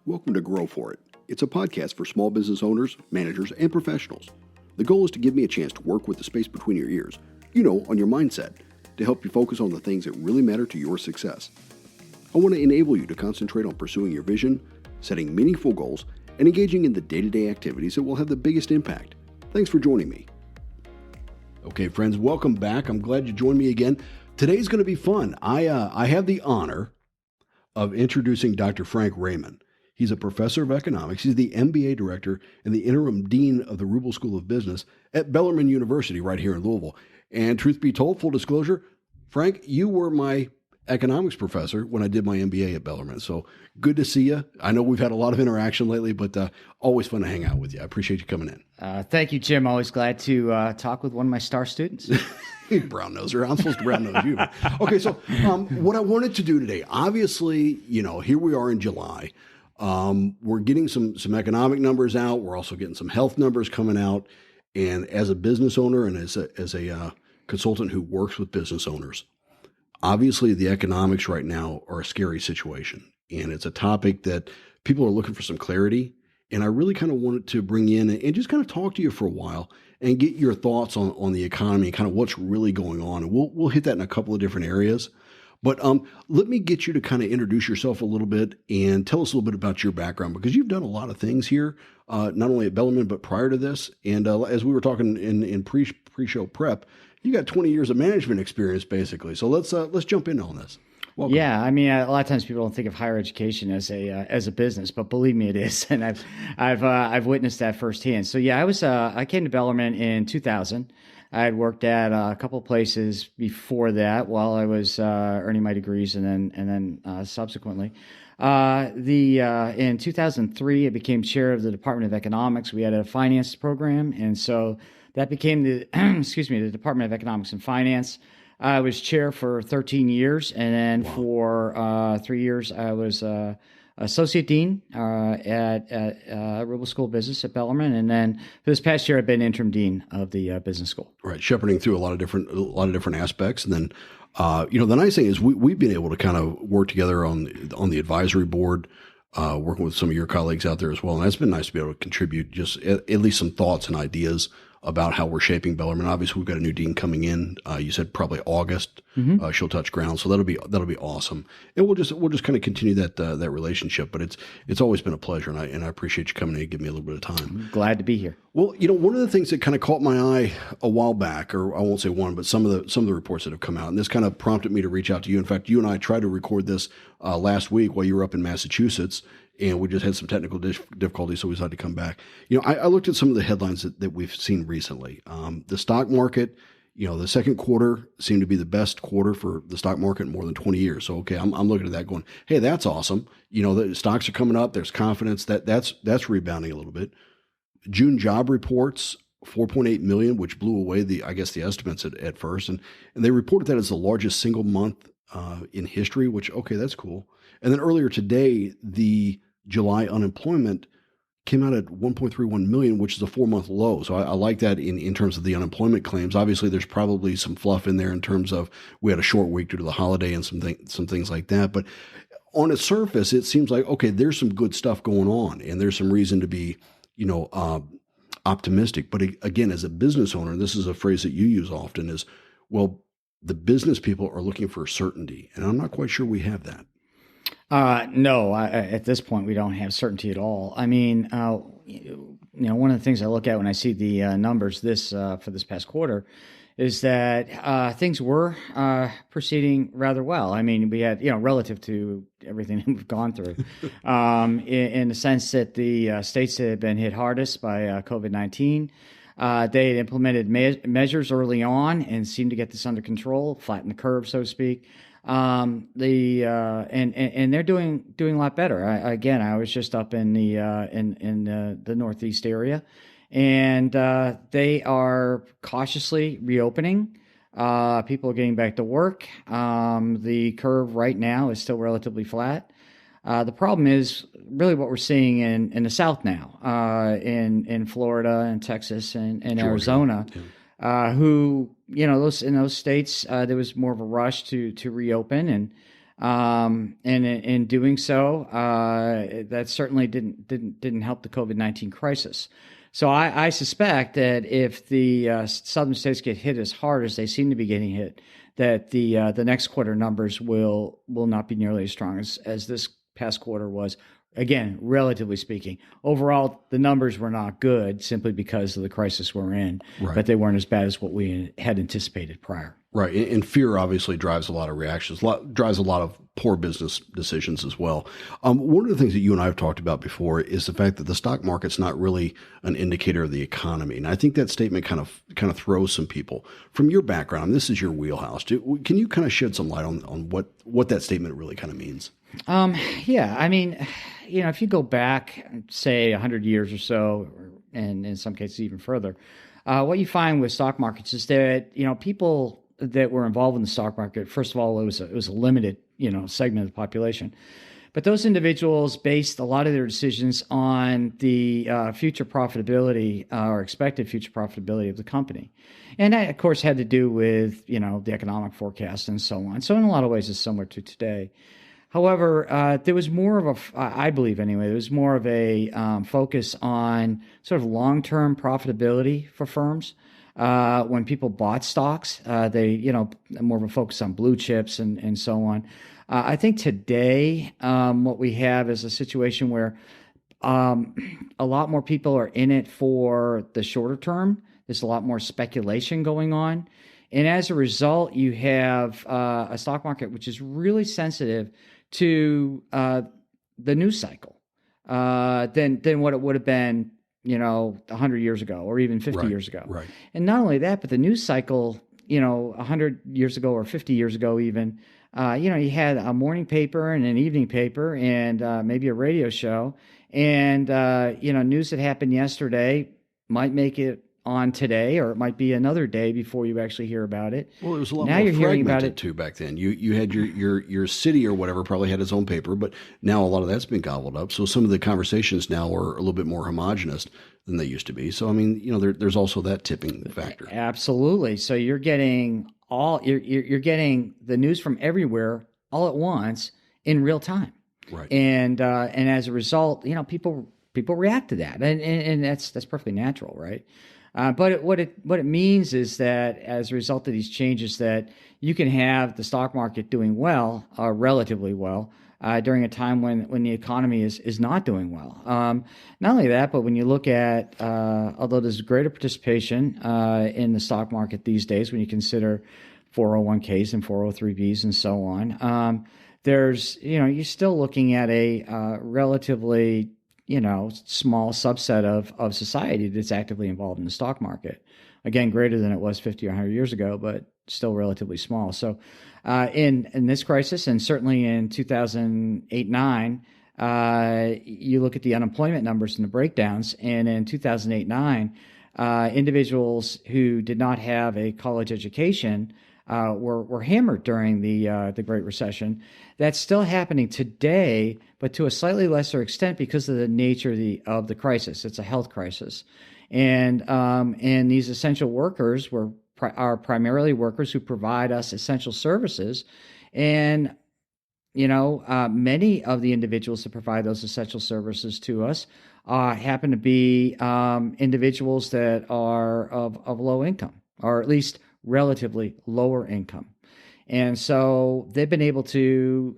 Welcome to Grow For It. It's a podcast for small business owners, managers, and professionals. The goal is to give me a chance to work with the space between your ears, on your mindset, to help you focus on the things that really matter to your success. I want to enable you to concentrate on pursuing your vision, setting meaningful goals, and engaging in the day-to-day activities that will have the biggest impact. Thanks for joining me. Okay, friends, welcome back. I'm glad you joined me again. Today's going to be fun. I have the honor of introducing Dr. Frank Raymond. He's a professor of economics. He's the MBA Director and the Interim Dean of the Rubel School of Business at Bellarmine University right here in Louisville. And truth be told, full disclosure, Frank, you were my economics professor when I did my MBA at Bellarmine. So good to see you. I know we've had a lot of interaction lately, but always fun to hang out with you. I appreciate you coming in. Thank you, Jim. Always glad to talk with one of my star students. Brown noser. I'm supposed to brown nose you. Okay, so what I wanted to do today, obviously, here we are in July. We're getting some economic numbers out. We're also getting some health numbers coming out. And as a business owner and as a consultant who works with business owners, obviously the economics right now are a scary situation. And it's a topic that people are looking for some clarity. And I really kind of wanted to bring in and just kind of talk to you for a while and get your thoughts on the economy and kind of what's really going on. And we'll hit that in a couple of different areas. But let me get you to kind of introduce yourself a little bit and tell us a little bit about your background, because you've done a lot of things here, not only at Bellarmine, but prior to this. And as we were talking in pre-show prep, you got 20 years of management experience, basically. So let's jump in on this. Welcome. Yeah, I mean, a lot of times people don't think of higher education as a business, but believe me, it is, and I've witnessed that firsthand. So yeah, I came to Bellarmine in 2000. I had worked at a couple of places before that while I was earning my degrees, and then subsequently. In 2003, I became chair of the Department of Economics. We had a finance program, and so that became the the Department of Economics and Finance. I was chair for 13 years, and then for 3 years, I was associate dean at Rubel School of Business at Bellarmine, and then for this past year, I've been interim dean of the business school. Right, shepherding through a lot of different aspects, and then the nice thing is we've been able to kind of work together on the advisory board, working with some of your colleagues out there as well, and it's been nice to be able to contribute just at least some thoughts and ideas about how we're shaping Bellarmine. Obviously, we've got a new dean coming in. You said probably August. Mm-hmm. She'll touch ground, so that'll be awesome. And we'll just kind of continue that relationship. But it's always been a pleasure, and I appreciate you coming in and giving me a little bit of time. I'm glad to be here. Well, one of the things that kind of caught my eye a while back, or I won't say one, but some of the reports that have come out, and this kind of prompted me to reach out to you. In fact, you and I tried to record this last week while you were up in Massachusetts. And we just had some technical difficulties, so we decided to come back. I looked at some of the headlines that we've seen recently. The stock market, the second quarter seemed to be the best quarter for the stock market in more than 20 years. So, okay, I'm looking at that going, hey, that's awesome. The stocks are coming up. There's confidence that's rebounding a little bit. June job reports, 4.8 million, which blew away the estimates at first. And they reported that as the largest single month in history, which, okay, that's cool. And then earlier today, the July unemployment came out at 1.31 million, which is a 4-month low. So I like that in terms of the unemployment claims. Obviously, there's probably some fluff in there in terms of we had a short week due to the holiday and some things like that. But on its surface, it seems like, okay, there's some good stuff going on, and there's some reason to be, optimistic. But again, as a business owner, this is a phrase that you use often is, well, the business people are looking for certainty, and I'm not quite sure we have that. No, at this point, we don't have certainty at all. I mean, one of the things I look at when I see the numbers for this past quarter is that things were proceeding rather well. I mean, we had, relative to everything that we've gone through, in the sense that the states that had been hit hardest by COVID-19, they had implemented measures early on and seemed to get this under control, flatten the curve, so to speak. And they're doing a lot better. I was just up in the Northeast area, and they are cautiously reopening. People are getting back to work. The curve right now is still relatively flat. The problem is really what we're seeing in the South now, in Florida and Texas and Arizona. Yeah. Who, in those states, there was more of a rush to reopen, and And in doing so, that certainly didn't help the COVID-19 crisis. So I suspect that if the southern states get hit as hard as they seem to be getting hit, that the next quarter numbers will not be nearly as strong as this past quarter was. Again, relatively speaking, overall the numbers were not good simply because of the crisis we're in, Right. but they weren't as bad as what we had anticipated prior. Right. And fear obviously drives a lot of reactions, drives a lot of poor business decisions as well. One of the things that you and I have talked about before is the fact that the stock market's not really an indicator of the economy. And I think that statement kind of throws some people. From your background, this is your wheelhouse. Can you kind of shed some light on what that statement really kind of means? Yeah. I mean, if you go back, say 100 years or so, and in some cases even further, what you find with stock markets is that, people that were involved in the stock market, first of all, it was a limited, segment of the population. But those individuals based a lot of their decisions on the future profitability or expected future profitability of the company. And that, of course, had to do with, the economic forecast and so on. So in a lot of ways, it's similar to today. However, there was more of I believe anyway, there was more of a focus on sort of long-term profitability for firms. When people bought stocks, they, more of a focus on blue chips and so on. I think today, what we have is a situation where a lot more people are in it for the shorter term. There's a lot more speculation going on. And as a result, you have a stock market which is really sensitive to the news cycle than what it would have been, 100 years ago or even 50 years ago. Right. And not only that, but the news cycle, 100 years ago or 50 years ago even, you had a morning paper and an evening paper and maybe a radio show. And, news that happened yesterday might make it on today, or it might be another day before you actually hear about it. Well, it was a lot now more you're hearing about fragmented it too back then. You had your city or whatever probably had its own paper, but now a lot of that's been gobbled up. So some of the conversations now are a little bit more homogenous than they used to be. So I mean, there's also that tipping factor. Absolutely. So you're getting you're getting the news from everywhere all at once in real time. Right. And as a result, people react to that, and that's perfectly natural, right? But what it means is that as a result of these changes, that you can have the stock market doing well, relatively well, during a time when the economy is not doing well. Not only that, but when you look at, although there's greater participation in the stock market these days, when you consider 401ks and 403bs and so on, there's you're still looking at a relatively small subset of society that's actively involved in the stock market. Again, greater than it was 50 or 100 years ago, but still relatively small. So in this crisis, and certainly in 2008-9, you look at the unemployment numbers and the breakdowns, and in 2008-9, individuals who did not have a college education were hammered during the Great Recession. That's still happening today, but to a slightly lesser extent because of the nature of the crisis. It's a health crisis, and these essential workers are primarily workers who provide us essential services, and many of the individuals that provide those essential services to us happen to be individuals that are of low income, or at least relatively lower income. And so they've been able to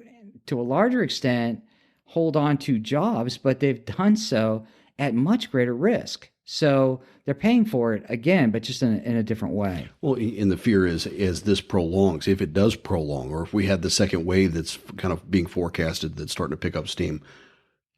a larger extent, hold on to jobs, but they've done so at much greater risk. So they're paying for it again, but just in a different way. Well, and the fear is, as this prolongs, if it does prolong, or if we had the second wave that's kind of being forecasted that's starting to pick up steam,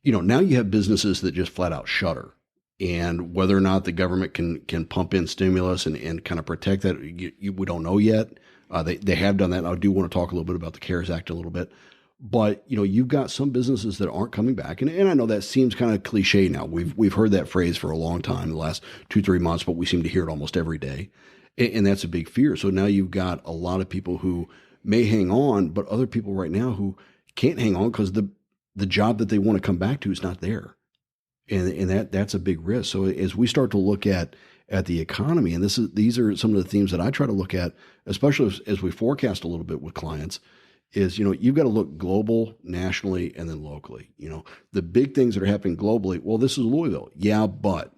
now you have businesses that just flat out shutter. And whether or not the government can pump in stimulus and kind of protect that, we don't know yet. They have done that. I do want to talk a little bit about the CARES Act a little bit. But, you've got some businesses that aren't coming back. And I know that seems kind of cliche now. We've heard that phrase for a long time, the last 2-3 months, but we seem to hear it almost every day. And that's a big fear. So now you've got a lot of people who may hang on, but other people right now who can't hang on because the job that they want to come back to is not there. And that's a big risk. So as we start to look at the economy, and these are some of the themes that I try to look at, especially as we forecast a little bit with clients, is, you've got to look global, nationally, and then locally. The big things that are happening globally, well, this is Louisville. Yeah, but,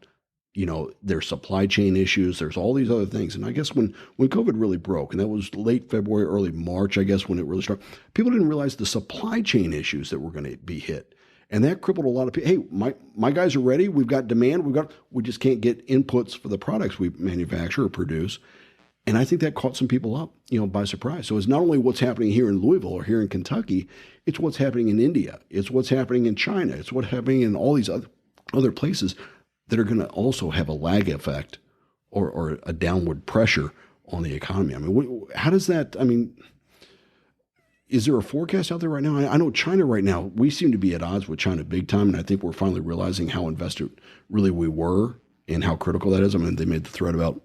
there's supply chain issues. There's all these other things. And I guess when COVID really broke, and that was late February, early March, I guess, when it really started, people didn't realize the supply chain issues that were going to be hit. And that crippled a lot of people. Hey, my guys are ready. We've got demand. We just can't get inputs for the products we manufacture or produce. And I think that caught some people up, by surprise. So it's not only what's happening here in Louisville or here in Kentucky, it's what's happening in India. It's what's happening in China. It's what's happening in all these other places that are going to also have a lag effect or a downward pressure on the economy. I mean, how does that, is there a forecast out there right now? I know China right now, we seem to be at odds with China big time, and I think we're finally realizing how invested really we were and how critical that is. I mean, they made the threat about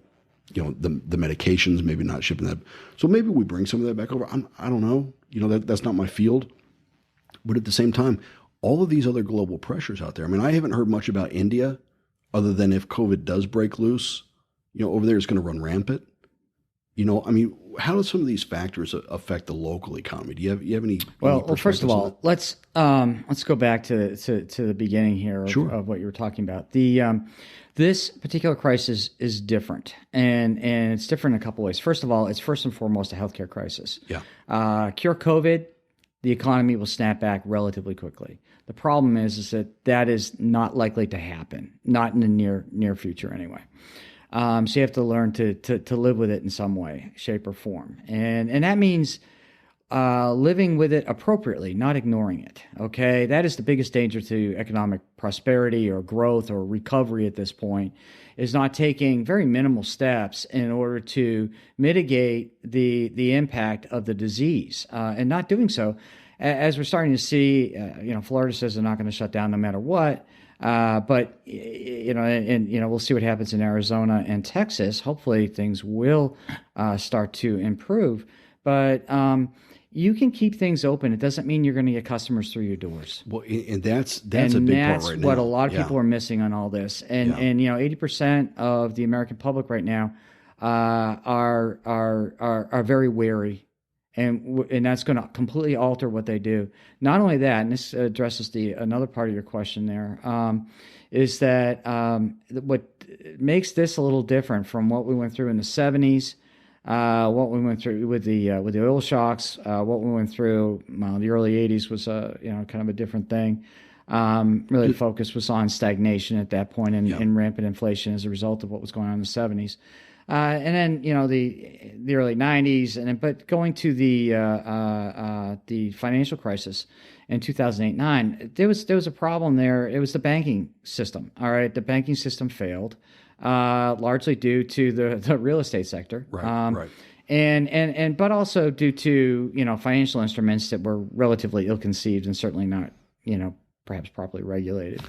the medications, maybe not shipping that. So maybe we bring some of that back over. I don't know. That's not my field. But at the same time, all of these other global pressures out there. I mean, I haven't heard much about India other than if COVID does break loose, over there it's going to run rampant. How do some of these factors affect the local economy? Do you have any? Well, first of all, let's go back to the beginning here of what you were talking about. This particular crisis is different, and it's different in a couple ways. First of all, it's first and foremost a healthcare crisis. Yeah. Cure COVID, the economy will snap back relatively quickly. The problem is that is not likely to happen, not in the near future anyway. So you have to learn to live with it in some way, shape, or form, and that means living with it appropriately, not ignoring it. Okay, that is the biggest danger to economic prosperity or growth or recovery at this point, is not taking very minimal steps in order to mitigate the impact of the disease, and not doing so, as we're starting to see. Florida says they're not going to shut down no matter what. But we'll see what happens in Arizona and Texas. Hopefully things will start to improve. But you can keep things open. It doesn't mean you're going to get customers through your doors. Well, and that's a big part right now. That's what a lot of people are missing on all this. And 80% of the American public right now are very wary. And that's going to completely alter what they do. Not only that, and this addresses another part of your question there, is that what makes this a little different from what we went through in the 70s, what we went through with the oil shocks, what we went through. The early 80s was kind of a different thing. Really, the focus was on stagnation at that point and rampant inflation as a result of what was going on in the 70s. And then the early 90s, but going to the financial crisis in 2008-9, there was a problem there. It was the banking system. All right, the banking system failed, largely due to the real estate sector. Right. But also due to financial instruments that were relatively ill-conceived and certainly not perhaps properly regulated.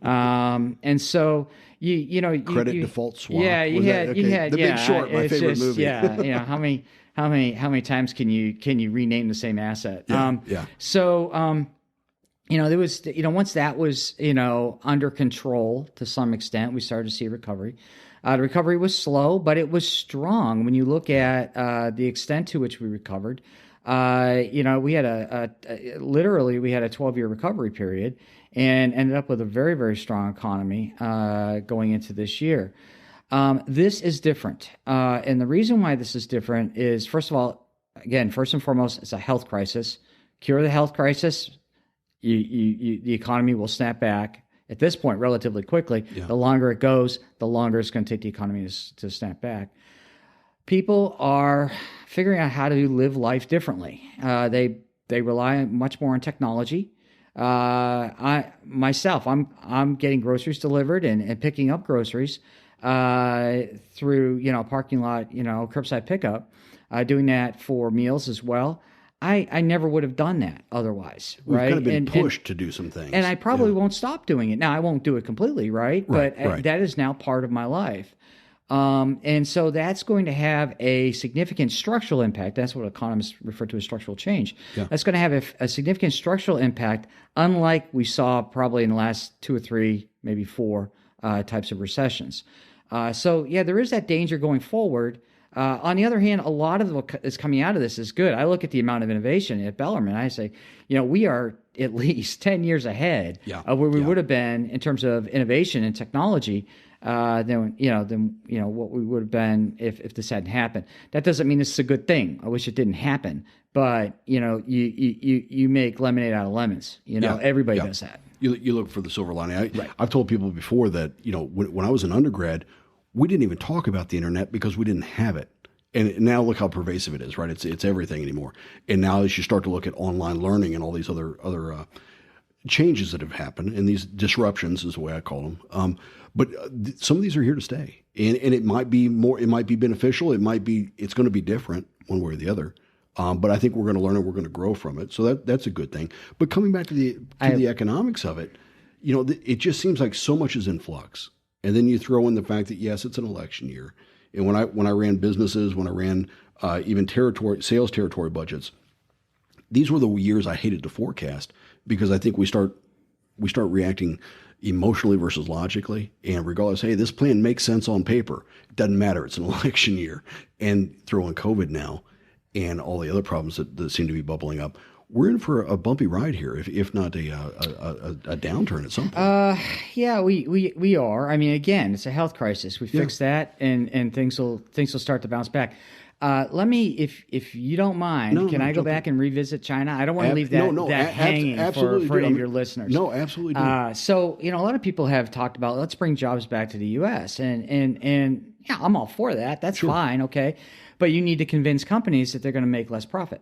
And so credit default swap. Yeah, you had The Big Short, my favorite movie. Yeah, how many times can you rename the same asset? So there was once that was under control to some extent, we started to see a recovery. The recovery was slow, but it was strong. When you look at the extent to which we recovered, we had literally we had a 12-year recovery period and ended up with a very, very strong economy going into this year. This is different. And the reason why this is different is, first of all, again, first and foremost, it's a health crisis. Cure the health crisis, the economy will snap back at this point relatively quickly. Yeah. The longer it goes, the longer it's going to take the economy to snap back. People are figuring out how to live life differently. They rely much more on technology. I'm getting groceries delivered and picking up groceries through parking lot, curbside pickup. Doing that for meals as well. I never would have done that otherwise, right? We've kind of been pushed to do some things. And I probably won't stop doing it. Now, I won't do it completely, right? But that is now part of my life. And so that's going to have a significant structural impact. That's what economists refer to as structural change. Yeah. That's going to have a significant structural impact, unlike we saw probably in the last 2 or 3, maybe 4 types of recessions. So there is that danger going forward. On the other hand, a lot of what is coming out of this is good. I look at the amount of innovation at Bellarmine. I say, we are at least 10 years ahead of where we would have been in terms of innovation and technology than what we would have been if this hadn't happened. That doesn't mean this is a good thing. I wish it didn't happen. But you make lemonade out of lemons. Everybody does that. You look for the silver lining. I've told people before that when I was an undergrad, we didn't even talk about the internet because we didn't have it. And now look how pervasive it is, right? It's everything anymore. And now as you start to look at online learning and all these other changes that have happened, and these disruptions is the way I call them. But some of these are here to stay, and it might be more. It might be beneficial. It's going to be different one way or the other. But I think we're going to learn and we're going to grow from it. So that's a good thing. But coming back to the economics of it, it just seems like so much is in flux. And then you throw in the fact that yes, it's an election year. And when I ran businesses, when I ran even sales territory budgets, these were the years I hated to forecast because I think we start reacting emotionally versus logically. And regardless, hey, this plan makes sense on paper. It doesn't matter. It's an election year. And throw in COVID now and all the other problems that seem to be bubbling up. We're in for a bumpy ride here, if not a downturn at some point. Yeah, we are. I mean, again, it's a health crisis. We fix that, and things will start to bounce back. Let me, if you don't mind, can I go back and revisit China? I don't want to leave that hanging for any of your listeners. No, absolutely. So a lot of people have talked about let's bring jobs back to the U.S. and yeah, I'm all for that. That's fine, okay, but you need to convince companies that they're going to make less profit.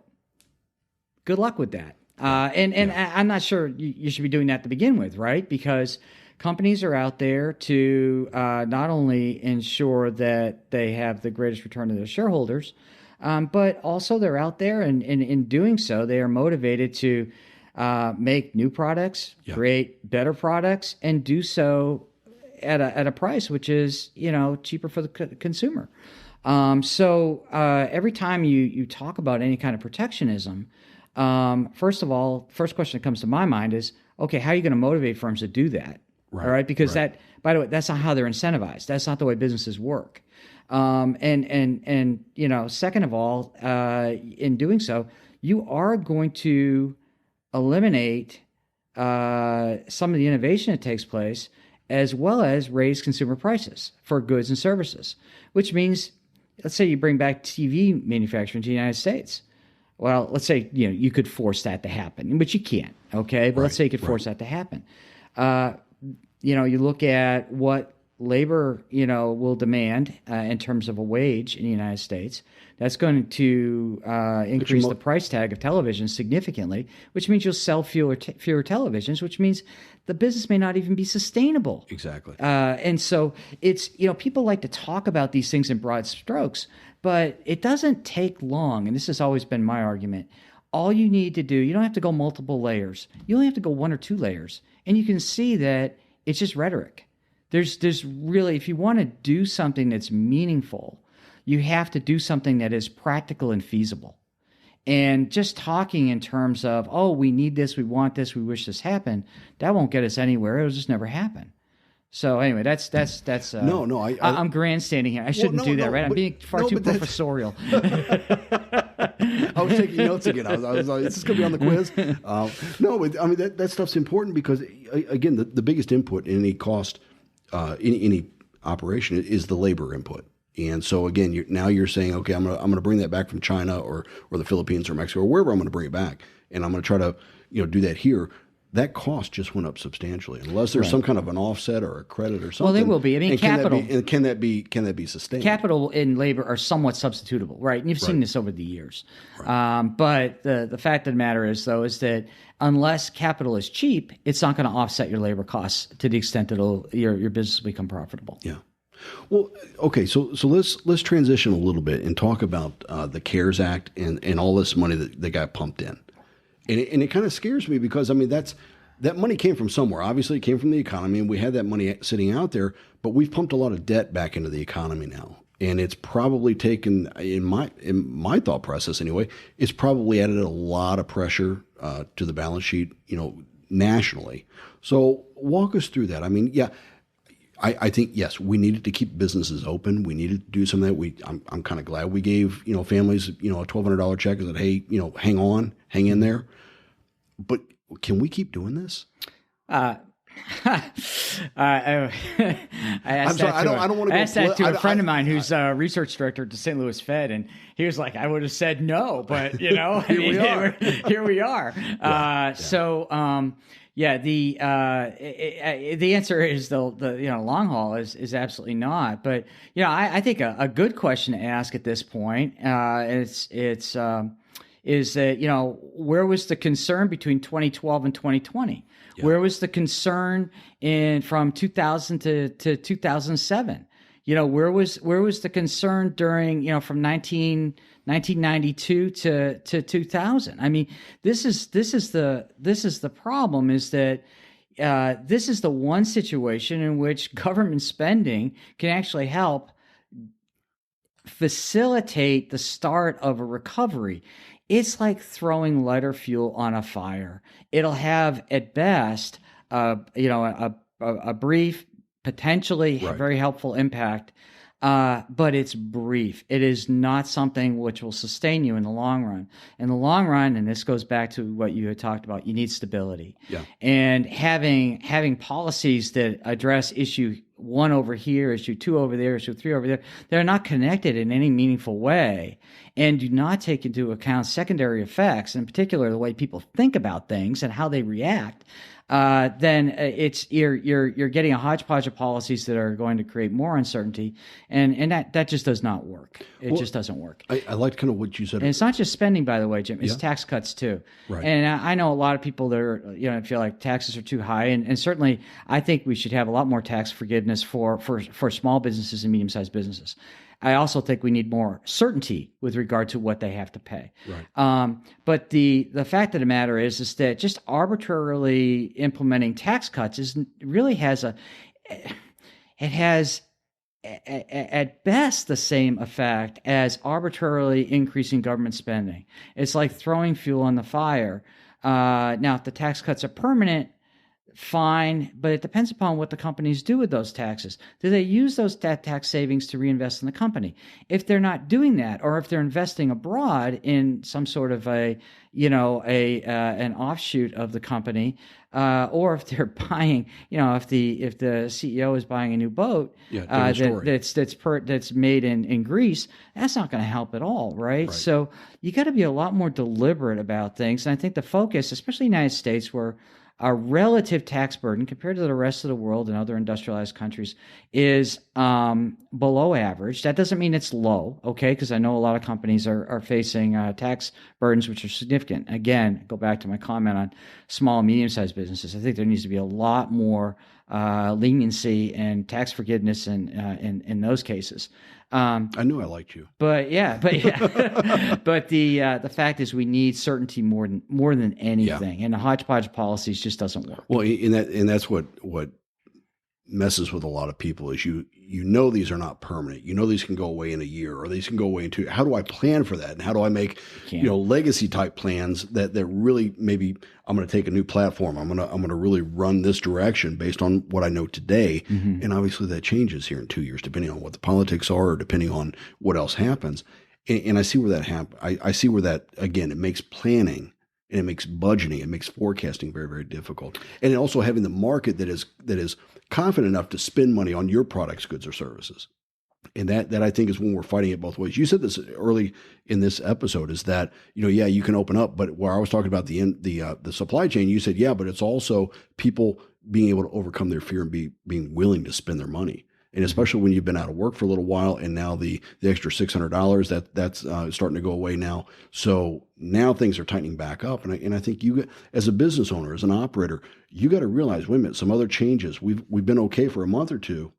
Good luck with that. I'm not sure you should be doing that to begin with, right? Because companies are out there to not only ensure that they have the greatest return to their shareholders, but also they're out there, and in doing so, they are motivated to make new products, create better products, and do so at a price which is cheaper for the consumer. So every time you talk about any kind of protectionism, first of all, first question that comes to my mind is, okay, how are you going to motivate firms to do that? Right. All right. Because that, by the way, that's not how they're incentivized. That's not the way businesses work. And second of all, in doing so, you are going to eliminate some of the innovation that takes place, as well as raise consumer prices for goods and services, which means, let's say you bring back TV manufacturing to the United States. Well, let's say, you could force that to happen, but you can't, okay? But let's say you could force that to happen. You look at what labor, will demand in terms of a wage in the United States. That's going to increase the price tag of television significantly, which means you'll sell fewer televisions, which means the business may not even be sustainable. Exactly. And so it's, people like to talk about these things in broad strokes, but it doesn't take long. And this has always been my argument. All you need to do, you don't have to go multiple layers. You only have to go 1 or 2 layers. And you can see that it's just rhetoric. There's really, if you want to do something that's meaningful, you have to do something that is practical and feasible. And just talking in terms of, oh, we need this, we want this, we wish this happened, that won't get us anywhere. It'll just never happen. So anyway, that's I'm grandstanding here. I shouldn't do that, right? I'm being far too professorial. I was taking notes again. I was like, is this going to be on the quiz? That stuff's important because, again, the biggest input in any cost, any operation is the labor input. And so again, you're saying, okay, I'm going to bring that back from China or the Philippines or Mexico or wherever I'm going to bring it back, and I'm going to try to do that here. That cost just went up substantially, unless there's some kind of an offset or a credit or something. Well, there will be. I mean, capital. Can that be sustained? Capital and labor are somewhat substitutable, right? And you've seen this over the years. Right. But the fact of the matter is, though, is that unless capital is cheap, it's not going to offset your labor costs to the extent that your business will become profitable. Yeah. Well, okay, so let's transition a little bit and talk about the CARES Act and all this money that got pumped in. And it kind of scares me because, I mean, that money came from somewhere. Obviously, it came from the economy, and we had that money sitting out there, but we've pumped a lot of debt back into the economy now. And it's probably taken, in my thought process anyway, it's probably added a lot of pressure to the balance sheet, nationally. So walk us through that. I mean, yeah, I think, yes, we needed to keep businesses open. We needed to do some of that. I'm kind of glad we gave, families, a $1,200 check and said, hey, hang on, hang in there. But can we keep doing this? I asked that to a friend of mine who's a research director at the St. Louis Fed, and he was like, "I would have said no, but here we are." The answer is the long haul is absolutely not. But I think a good question to ask at this point is that where was the concern between 2012 and 2020? Yeah. Where was the concern from 2000 to 2007? Where was the concern during from 1992 to 2000? I mean, this is the problem, is that this is the one situation in which government spending can actually help facilitate the start of a recovery. It's like throwing lighter fuel on a fire. It'll have, at best, a brief, potentially very helpful impact, but it's brief. It is not something which will sustain you in the long run. In the long run, and this goes back to what you had talked about, you need stability. Yeah. And having policies that address issue 1 over here, issue 2 over there, issue 3 over there, they're not connected in any meaningful way, and do not take into account secondary effects, in particular the way people think about things and how they react. Then you're getting a hodgepodge of policies that are going to create more uncertainty, and that just does not work. It just doesn't work. I liked kind of what you said. And it's not just spending, by the way, Jim. It's tax cuts too. Right. And I know a lot of people that are feel like taxes are too high, and certainly I think we should have a lot more tax forgiveness for small businesses and medium-sized businesses. I also think we need more certainty with regard to what they have to pay. Right. But the fact of the matter is that just arbitrarily implementing tax cuts has at best the same effect as arbitrarily increasing government spending. It's like throwing fuel on the fire. Now, if the tax cuts are permanent, fine, but it depends upon what the companies do with those taxes. Do they use those tax savings to reinvest in the company? If they're not doing that, or if they're investing abroad in some sort of an offshoot of the company, or if they're buying, if the CEO is buying a new boat that's made in Greece, that's not going to help at all, right? So you got to be a lot more deliberate about things, and I think the focus, especially in the United States, where our relative tax burden compared to the rest of the world and other industrialized countries is below average. That doesn't mean it's low, okay? Because I know a lot of companies are facing tax burdens which are significant. Again, go back to my comment on small and medium-sized businesses. I think there needs to be a lot more leniency and tax forgiveness in those cases. I knew I liked you, but the fact is we need certainty more than anything, and the hodgepodge policies just doesn't work. Well, and that's what messes with a lot of people is these are not permanent. These can go away in a year, or these can go away in 2. How do I plan for that? And how do I make legacy type plans that really, maybe I'm going to take a new platform. I'm going to really run this direction based on what I know today. Mm-hmm. And obviously that changes here in 2 years, depending on what the politics are, or depending on what else happens. And I see where that happens. I see where that, again, it makes planning and it makes budgeting, it makes forecasting very, very difficult. And also having the market that is confident enough to spend money on your products, goods, or services. And that I think is when we're fighting it both ways. You said this early in this episode, is that, you can open up, but where I was talking about the supply chain, you said, but it's also people being able to overcome their fear and being willing to spend their money. And especially when you've been out of work for a little while, and now the extra $600 that's starting to go away now. So now things are tightening back up, and I think you, as a business owner, as an operator, you got to realize, wait a minute, some other changes. We've been okay for a month or two,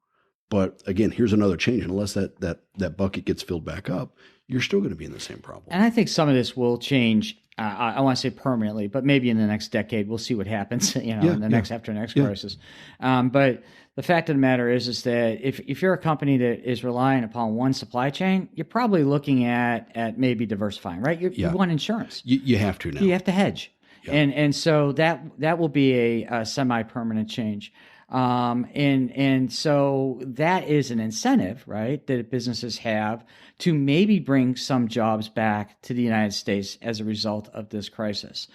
but again, here's another change. And unless that bucket gets filled back up, you're still going to be in the same problem. And I think some of this will change. I want to say permanently, but maybe in the next decade, we'll see what happens. After next crisis. But the fact of the matter is that if you're a company that is relying upon one supply chain, you're probably looking at maybe diversifying, right? You want insurance. You have to now. You have to hedge, and so that will be a semi-permanent change. And so that is an incentive, right, that businesses have to maybe bring some jobs back to the United States as a result of this crisis.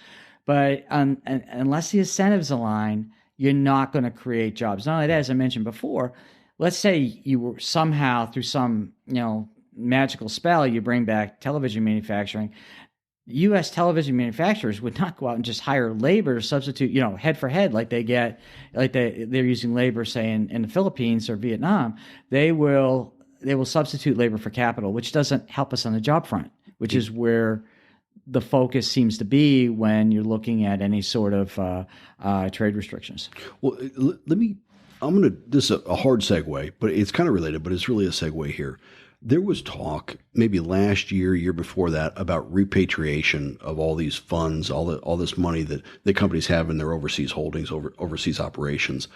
But unless the incentives align, you're not going to create jobs. Not only that, as I mentioned before, let's say you were somehow through some magical spell you bring back television manufacturing. U.S. television manufacturers would not go out and just hire labor to substitute, head for head like they get, like they're using labor, say in the Philippines or Vietnam. They will substitute labor for capital, which doesn't help us on the job front, which is where the focus seems to be when you're looking at any sort of trade restrictions. Well, this is a hard segue, but it's kind of related, but it's really a segue here. There was talk maybe last year before that about repatriation of all these funds, all this money that the companies have in their overseas holdings, overseas operations.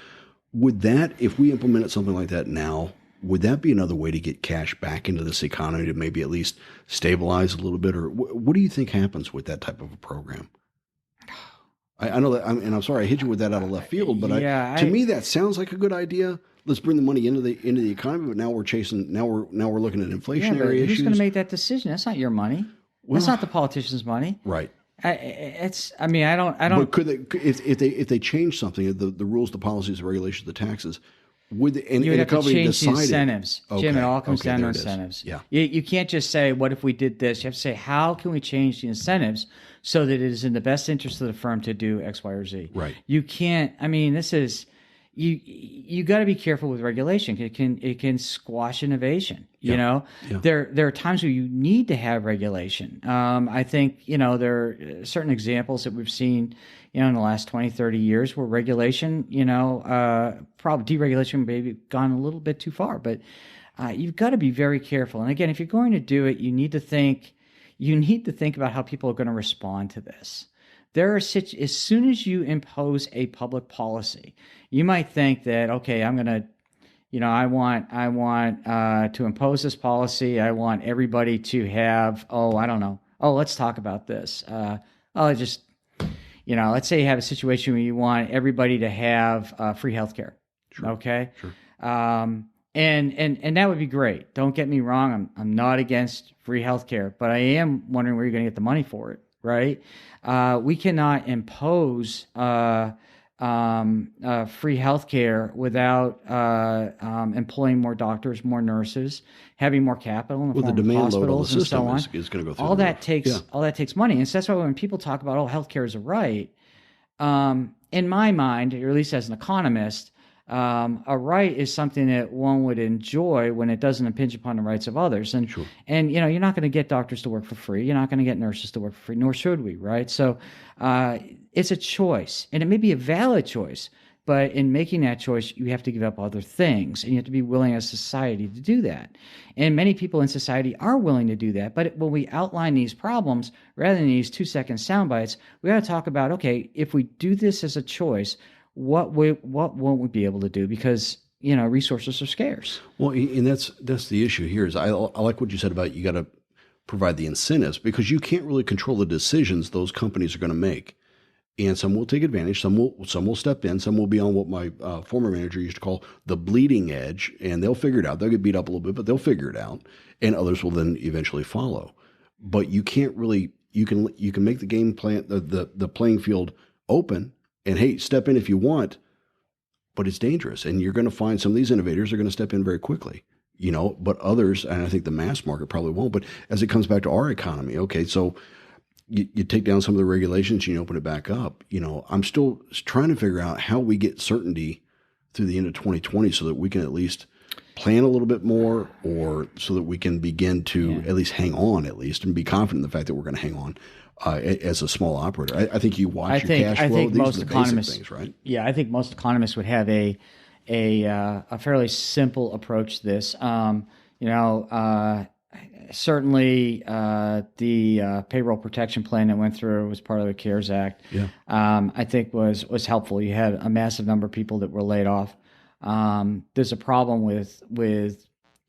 Would that, if we implemented something like that now, would that be another way to get cash back into this economy to maybe at least stabilize a little bit? Or what do you think happens with that type of a program? I know that, and I'm sorry I hit you with that out of left field, but to me that sounds like a good idea. Let's bring the money into the economy, but now we're looking at inflationary issues. Who's going to make that decision? That's not your money. That's not the politicians' money. Right. I don't. But could they, if they change something, the rules, the policies, the regulations, the taxes, would they, you would have to change the incentives, okay. Jim? It all comes down to incentives. Yeah. You can't just say, "What if we did this?" You have to say, "How can we change the incentives so that it is in the best interest of the firm to do X, Y, or Z?" Right. You can't. This is. You got to be careful with regulation. It can squash innovation. Yeah. There are times where you need to have regulation. I think there are certain examples that we've seen in the last 20, 30 years where regulation, probably deregulation maybe gone a little bit too far. But you've got to be very careful. And again, if you're going to do it, you need to think about how people are going to respond to this. As soon as you impose a public policy, you might think that, okay, I'm going to, I want to impose this policy. I want everybody to have, I don't know. Let's talk about this. Let's say you have a situation where you want everybody to have free healthcare. Sure. Okay. Sure. And that would be great. Don't get me wrong. I'm not against free healthcare, but I am wondering where you're going to get the money for it. Right? We cannot impose free healthcare without employing more doctors, more nurses, having more capital in the form the demand of hospitals load on the and so on. is going to go through all that takes money, and so that's why when people talk about healthcare is a right, in my mind, or at least as an economist, a right is something that one would enjoy when it doesn't impinge upon the rights of others. And Sure. and you're not going to get doctors to work for free. You're not going to get nurses to work for free, nor should we, right? So it's a choice, and it may be a valid choice. But in making that choice, you have to give up other things, and you have to be willing as a society to do that. And many people in society are willing to do that. But when we outline these problems, rather than these 2-second sound bites, we got to talk about, okay, if we do this as a choice, what won't we be able to do? Because resources are scarce. Well, and that's the issue here. Is I like what you said about you got to provide the incentives, because you can't really control the decisions those companies are going to make. And some will take advantage, some will step in, some will be on what my former manager used to call the bleeding edge, and they'll figure it out. They'll get beat up a little bit, but they'll figure it out, and others will then eventually follow. But you can't really you can make the game plan the playing field open. And hey, step in if you want, but it's dangerous. And you're going to find some of these innovators are going to step in very quickly, but others, and I think the mass market probably won't. But as it comes back to our economy, okay, so you take down some of the regulations and you open it back up. I'm still trying to figure out how we get certainty through the end of 2020 so that we can at least plan a little bit more, or so that we can begin to at least hang on, and be confident in the fact that we're going to hang on. As a small operator, I think you watch your cash flow. I think These most are the economists, basic things, right? Yeah, I think most economists would have a fairly simple approach to this. Certainly the payroll protection plan that went through was part of the CARES Act. Yeah. I think was helpful. You had a massive number of people that were laid off. There's a problem with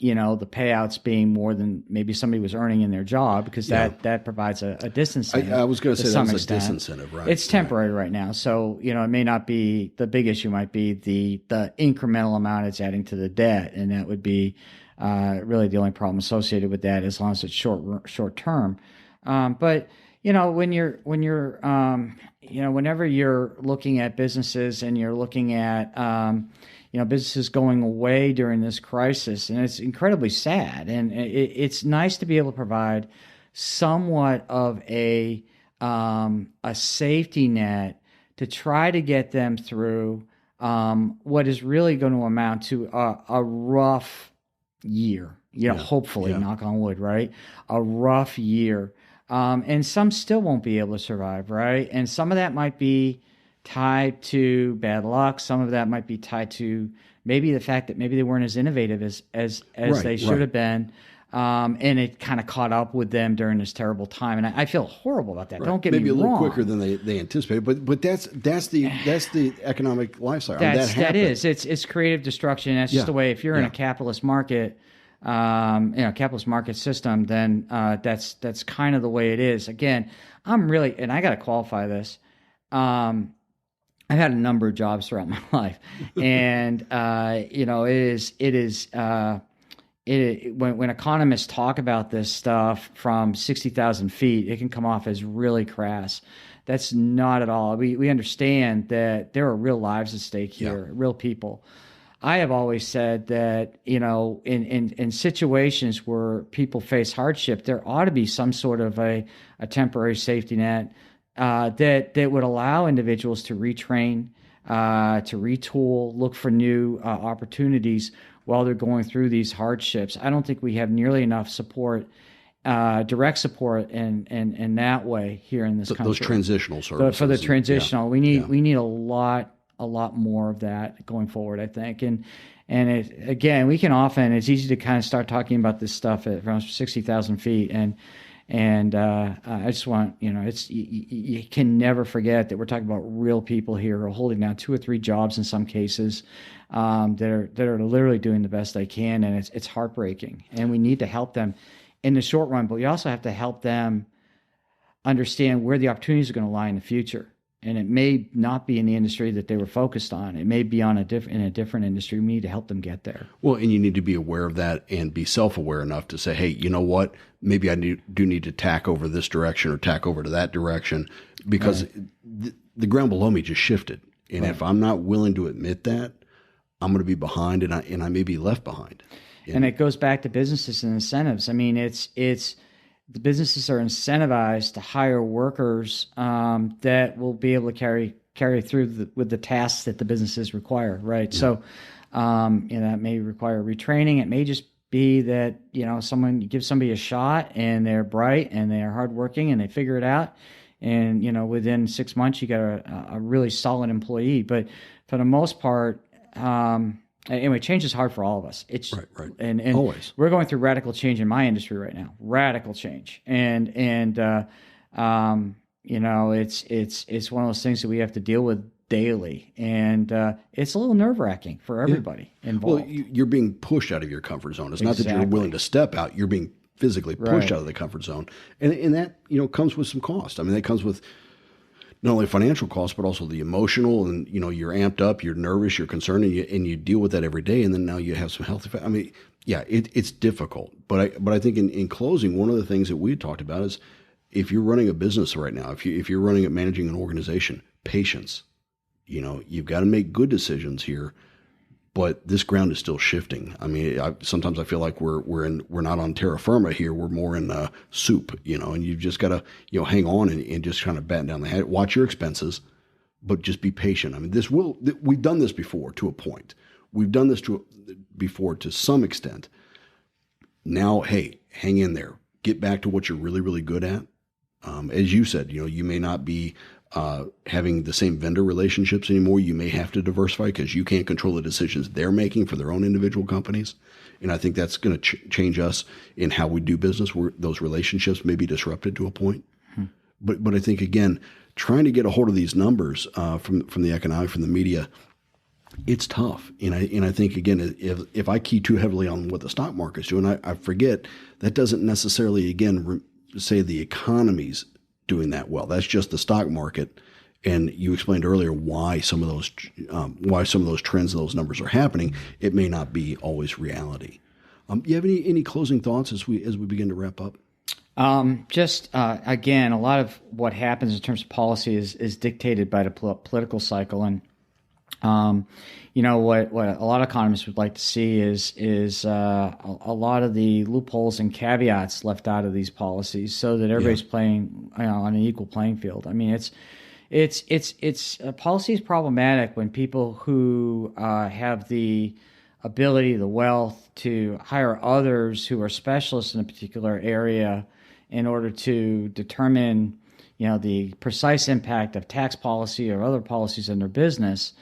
the payouts being more than maybe somebody was earning in their job, because that provides a disincentive. I was going to say that was a extent. disincentive, right? It's temporary right now. So, it may not be, the big issue might be the incremental amount it's adding to the debt. And that would be really the only problem associated with that, as long as it's short term. But whenever you're looking at businesses and you're looking at, businesses going away during this crisis, and it's incredibly sad. And it's nice to be able to provide somewhat of a safety net to try to get them through what is really going to amount to a rough year. Hopefully, knock on wood, right? A rough year. And some still won't be able to survive, right? And some of that might be tied to bad luck. Some of that might be tied to maybe the fact that maybe they weren't as innovative as they should have been. And it kind of caught up with them during this terrible time. And I feel horrible about that. Right. Don't get maybe me wrong. Maybe a little quicker than they anticipated, but that's the economic lifestyle. That is. It's creative destruction. That's just the way, if you're in a capitalist market, capitalist market system, then that's kind of the way it is. Again, and I got to qualify this. I've had a number of jobs throughout my life, and when economists talk about this stuff from 60,000 feet, it can come off as really crass. That's not at all. We understand that there are real lives at stake here, real people. I have always said that, in situations where people face hardship, there ought to be some sort of a temporary safety net that would allow individuals to retrain, to retool, look for new opportunities while they're going through these hardships. I don't think we have nearly enough support, direct support in that way here in this country. Those transitional services. For the transitional, we need a lot more of that going forward, I think. And again, it's easy to kind of start talking about this stuff at around 60,000 feet. And I just want, you can never forget that we're talking about real people here who are holding down 2 or 3 jobs in some cases, that are literally doing the best they can. And it's heartbreaking, and we need to help them in the short run, but we also have to help them understand where the opportunities are going to lie in the future. And it may not be in the industry that they were focused on. It may be in a different industry. We need to help them get there. Well, and you need to be aware of that and be self-aware enough to say, hey, you know what? Maybe I do need to tack over this direction or tack over to that direction, because the ground below me just shifted. And if I'm not willing to admit that, I'm going to be behind, and I may be left behind. And it goes back to businesses and incentives. I mean, it's the businesses are incentivized to hire workers that will be able to carry through with the tasks that the businesses require, right? Yeah. So, that may require retraining. It may just be that, you give somebody a shot and they're bright and they're hardworking and they figure it out. And, within 6 months, you got a really solid employee. But for the most part, anyway, change is hard for all of us. It's right. And always. We're going through radical change in my industry right now. Radical change. And it's one of those things that we have to deal with daily. And it's a little nerve-wracking for everybody involved. Well, you're being pushed out of your comfort zone. It's not that you're willing to step out. You're being physically pushed out of the comfort zone. And that, comes with some cost. I mean, that comes with not only financial costs, but also the emotional, and, you're amped up, you're nervous, you're concerned, and you deal with that every day. And then now you have some health effects. I mean, it's difficult, but I think in closing, one of the things that we talked about is, if you're running a business right now, if you're managing an organization, patience, you've got to make good decisions here, but this ground is still shifting. I mean, sometimes I feel like we're not on terra firma here. We're more in soup, and you've just got to, hang on and just kind of batten down the head, watch your expenses, but just be patient. I mean, we've done this before to a point. We've done this before to some extent. Now, hey, hang in there. Get back to what you're really, really good at. As you said, you may not be having the same vendor relationships anymore. You may have to diversify because you can't control the decisions they're making for their own individual companies. And I think that's going to change us in how we do business, where those relationships may be disrupted to a point. But I think, again, trying to get a hold of these numbers from the economic, from the media, It's tough. And I think, again, if I key too heavily on what the stock market's doing, I forget that doesn't necessarily, again, say the economy's doing that well. That's just the stock market. And you explained earlier why some of those trends, those numbers are happening. It may not be always reality. You have any closing thoughts as we begin to wrap up? Again, a lot of what happens in terms of policy is dictated by the political cycle, and what a lot of economists would like to see is a lot of the loopholes and caveats left out of these policies, so that everybody's playing on an equal playing field. I mean, policy is problematic when people who have the ability, the wealth to hire others who are specialists in a particular area in order to determine, the precise impact of tax policy or other policies in their business,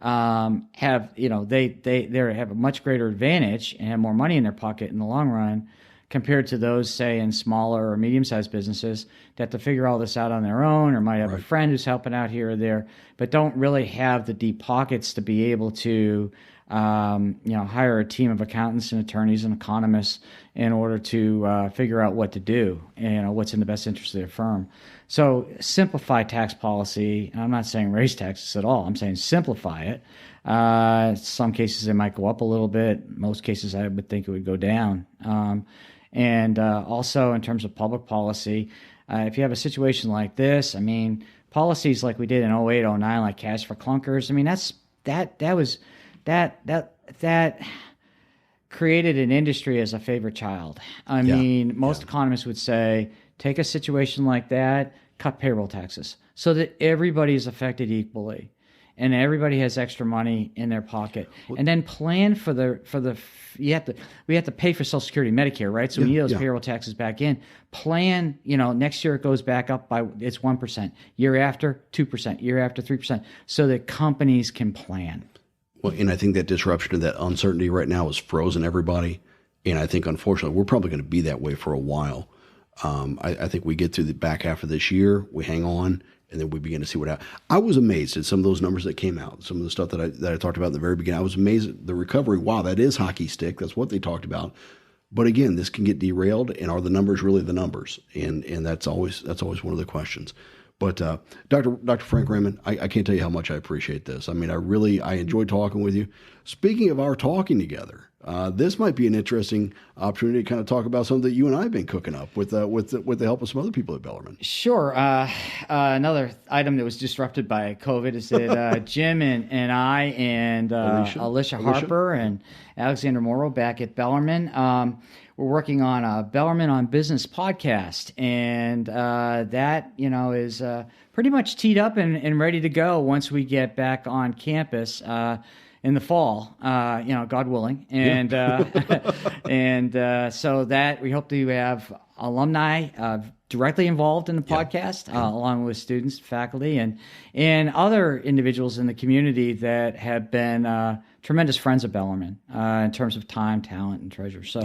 have a much greater advantage and have more money in their pocket in the long run compared to those, say, in smaller or medium-sized businesses that have to figure all this out on their own, or might have a friend who's helping out here or there, but don't really have the deep pockets to be able to hire a team of accountants and attorneys and economists in order to figure out what to do and what's in the best interest of their firm. So simplify tax policy. I'm not saying raise taxes at all. I'm saying simplify it. Some cases it might go up a little bit. Most cases I would think it would go down. And also in terms of public policy, if you have a situation like this, I mean, policies like we did in 08, 09, like cash for clunkers, I mean, that created an industry as a favorite child. I mean, most economists would say, take a situation like that, cut payroll taxes so that everybody is affected equally and everybody has extra money in their pocket. And then plan we have to pay for Social Security and Medicare, right? So when you get those payroll taxes back in, plan, next year it goes back up by, it's 1%, year after 2%, year after 3%, so that companies can plan. Well, and I think that disruption of that uncertainty right now has frozen everybody. And I think, unfortunately, we're probably going to be that way for a while. I think we get through the back half of this year, we hang on, and then we begin to see what happens. I was amazed at some of those numbers that came out, some of the stuff that I talked about in the very beginning. I was amazed at the recovery. Wow, that is hockey stick. That's what they talked about. But again, this can get derailed, and are the numbers really the numbers? And that's always one of the questions. But Dr. Frank Raymond, I can't tell you how much I appreciate this. I mean, I enjoyed talking with you. Speaking of our talking together, this might be an interesting opportunity to kind of talk about something that you and I have been cooking up with the help of some other people at Bellarmine. Sure. Another item that was disrupted by COVID is that Jim and I and Alicia Harper and Alexander Morrow back at Bellarmine, we're working on a Bellarmine on Business podcast, and that is pretty much teed up and ready to go once we get back on campus in the fall, God willing, and so that we hope to have alumni directly involved in the podcast, along with students, faculty, and other individuals in the community that have been tremendous friends of Bellarmine in terms of time, talent, and treasure. So,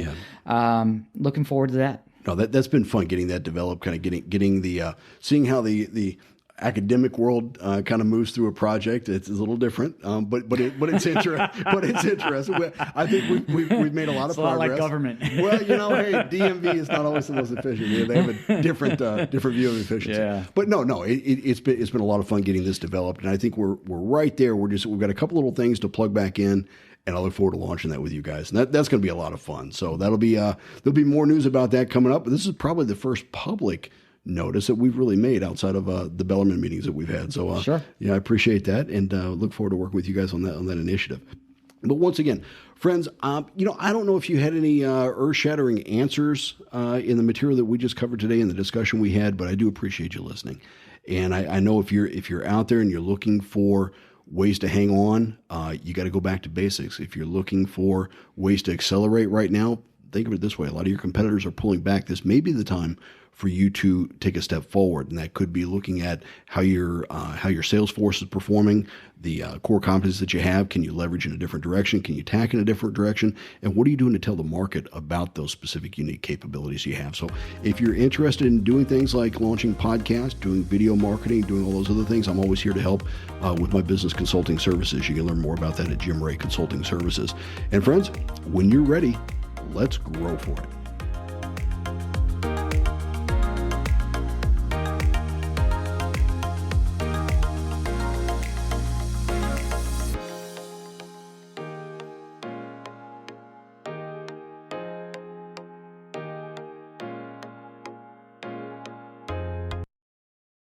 looking forward to that. No, that's been fun getting that developed, kind of getting the seeing how the academic world kind of moves through a project. It's a little different, but it's interesting. But it's interesting. I think we've made a lot of progress. A lot like government. Well, hey, DMV is not always the most efficient. They have a different view of efficiency. Yeah. But no, it's been a lot of fun getting this developed, and I think we're right there. We've got a couple little things to plug back in. And I look forward to launching that with you guys. And that's going to be a lot of fun. So there'll be more news about that coming up. But this is probably the first public notice that we've really made outside of the Bellarmine meetings that we've had. So sure. I appreciate that, and look forward to working with you guys on that initiative. But once again, friends, I don't know if you had any earth-shattering answers in the material that we just covered today in the discussion we had, but I do appreciate you listening. And I know if you're out there and you're looking for ways to hang on, you got to go back to basics. If you're looking for ways to accelerate right now, think of it this way. A lot of your competitors are pulling back. This may be the time for you to take a step forward, and that could be looking at how your sales force is performing, the core competencies that you have. Can you leverage in a different direction? Can you tack in a different direction? And what are you doing to tell the market about those specific unique capabilities you have? So if you're interested in doing things like launching podcasts, doing video marketing, doing all those other things, I'm always here to help with my business consulting services. You can learn more about that at Jim Ray Consulting Services. And friends, when you're ready, let's grow for it.